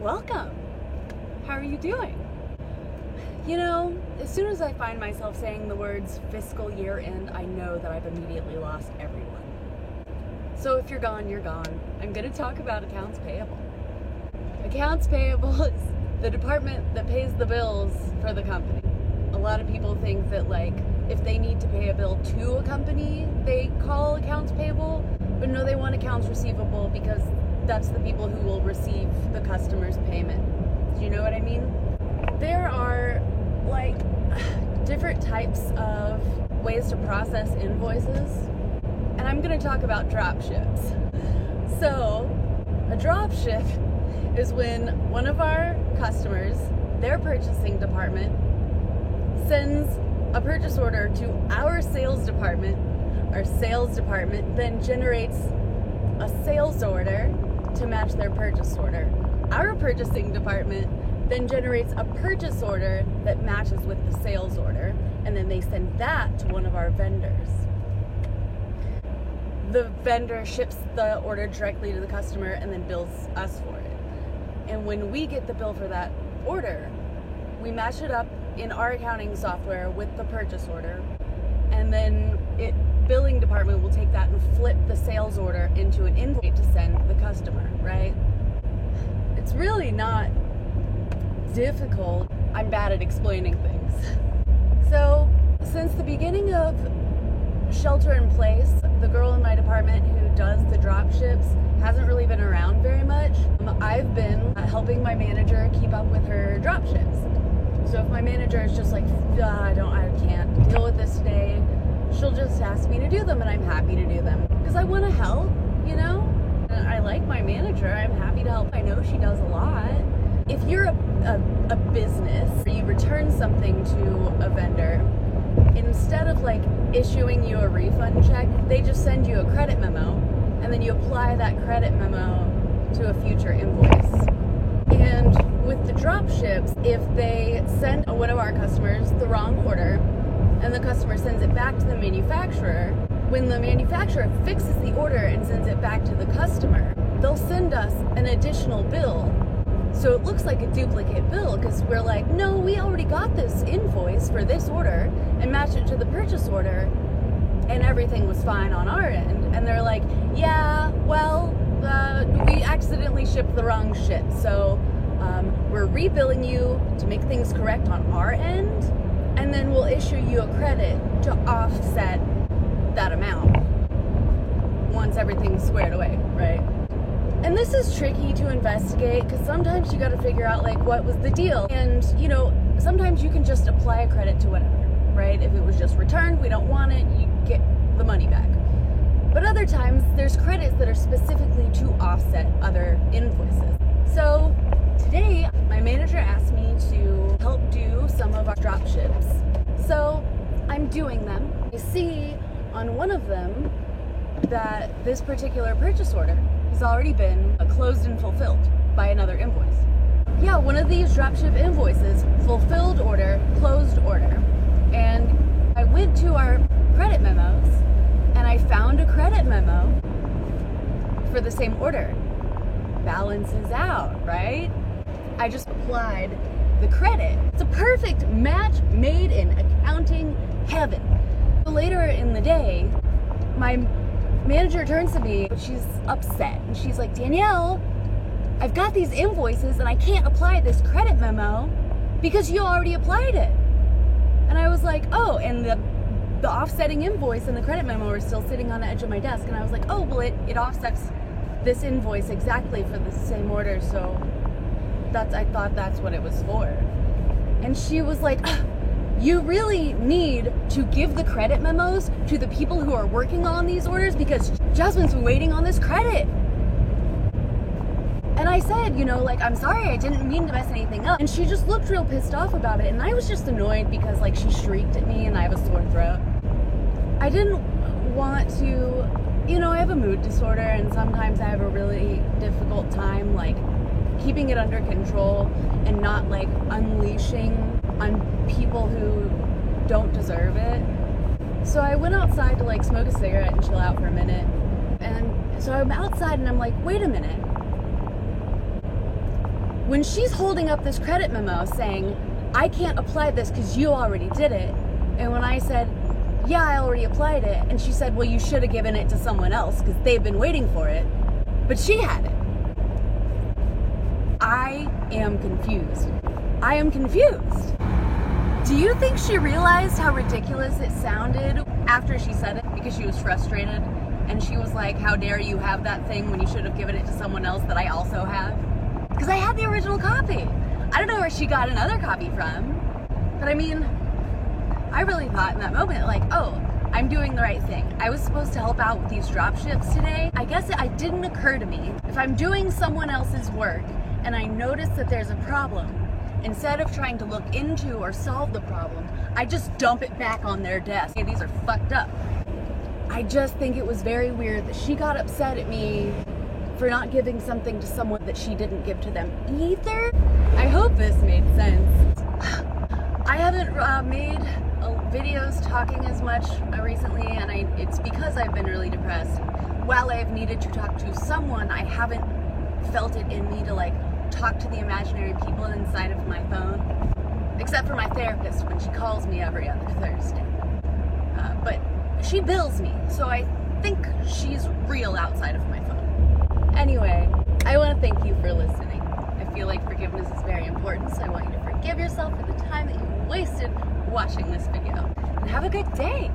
Welcome. How are you doing? You know, as soon as I find myself saying the words fiscal year end, I know that I've immediately lost everyone. So if you're gone, you're gone. I'm going to talk about accounts payable. Accounts payable is the department that pays the bills for the company. A lot of people think that, like, if they need to pay a bill to a company, they call accounts payable, but no, they want accounts receivable because that's the people who will receive the customer's payment. Do you know what I mean? There are, like, different types of ways to process invoices, and I'm going to talk about drop ships. So, a drop ship is when one of our customers, their purchasing department, sends a purchase order to our sales department. Our sales department then generates a sales order to match their purchase order. Our purchasing department then generates a purchase order that matches with the sales order, and then they send that to one of our vendors. The vendor ships the order directly to the customer and then bills us for it. And when we get the bill for that order, we match it up in our accounting software with the purchase order, and then billing department will take that and flip the sales order into an invoice to send the customer, right? It's really not difficult. I'm bad at explaining things. So, since the beginning of Shelter in Place, the girl in my department who does the drop ships hasn't really been around very much. I've been helping my manager keep up with her drop ships. So if my manager is just like, I can't deal with this today, she'll just ask me to do them, and I'm happy to do them because I want to help, you know? And I like my manager. I'm happy to help. I know she does a lot. If you're a business, or you return something to a vendor, instead of like issuing you a refund check, they just send you a credit memo, and then you apply that credit memo to a future invoice. And with the drop ships, if they send one of our customers the wrong order, and the customer sends it back to the manufacturer, when the manufacturer fixes the order and sends it back to the customer, they'll send us an additional bill. So it looks like a duplicate bill because we're like, no, we already got this invoice for this order and matched it to the purchase order, and everything was fine on our end. And they're like, yeah, well, we accidentally shipped the wrong shit, so we're rebilling you to make things correct on our end, and then we'll issue you a credit to offset that amount once everything's squared away, right? And this is tricky to investigate because sometimes you got to figure out, like, what was the deal. And, you know, sometimes you can just apply a credit to whatever, right? If it was just returned, we don't want it, you get the money back. But other times, there's credits that are specifically to offset other invoices. So today, my manager asked me to help do some of our drop ships. So I'm doing them. I see on one of them that this particular purchase order has already been closed and fulfilled by another invoice. Yeah, one of these dropship invoices, fulfilled order, closed order. And I went to our credit memos and I found a credit memo for the same order. Balances out, right? I just applied the credit. It's a perfect match made in accounting heaven. Later in the day, my manager turns to me, she's upset, and she's like, Danielle, I've got these invoices and I can't apply this credit memo because you already applied it. And I was like, oh, and the offsetting invoice and the credit memo are still sitting on the edge of my desk. And I was like, oh, well, it offsets this invoice exactly for the same order, so I thought that's what it was for. And she was like, you really need to give the credit memos to the people who are working on these orders because Jasmine's been waiting on this credit. And I said, you know, like, I'm sorry, I didn't mean to mess anything up. And she just looked real pissed off about it. And I was just annoyed because, like, she shrieked at me and I have a sore throat. I didn't want to, you know, I have a mood disorder and sometimes I have a really difficult time, like, keeping it under control and not, like, unleashing on people who don't deserve it. So I went outside to, like, smoke a cigarette and chill out for a minute. And so I'm outside and I'm like, wait a minute. when she's holding up this credit memo saying, I can't apply this because you already did it. And when I said, yeah, I already applied it, and she said, well, you should have given it to someone else because they've been waiting for it, but she had it. I am confused. I am confused. Do you think she realized how ridiculous it sounded after she said it because she was frustrated? And she was like, how dare you have that thing when you should have given it to someone else that I also have? Because I had the original copy. I don't know where she got another copy from. But I mean, I really thought in that moment, like, oh, I'm doing the right thing. I was supposed to help out with these drop ships today. I guess it didn't occur to me, if I'm doing someone else's work and I notice that there's a problem, instead of trying to look into or solve the problem, I just dump it back on their desk. Hey, these are fucked up. I just think it was very weird that she got upset at me for not giving something to someone that she didn't give to them either. I hope this made sense. I haven't made videos talking as much recently, and it's because I've been really depressed. While I've needed to talk to someone, I haven't felt it in me to like talk to the imaginary people inside of my phone, except for my therapist when she calls me every other Thursday. But she bills me, so I think she's real outside of my phone. Anyway, I want to thank you for listening. I feel like forgiveness is very important, so I want you to forgive yourself for the time that you wasted watching this video. And have a good day!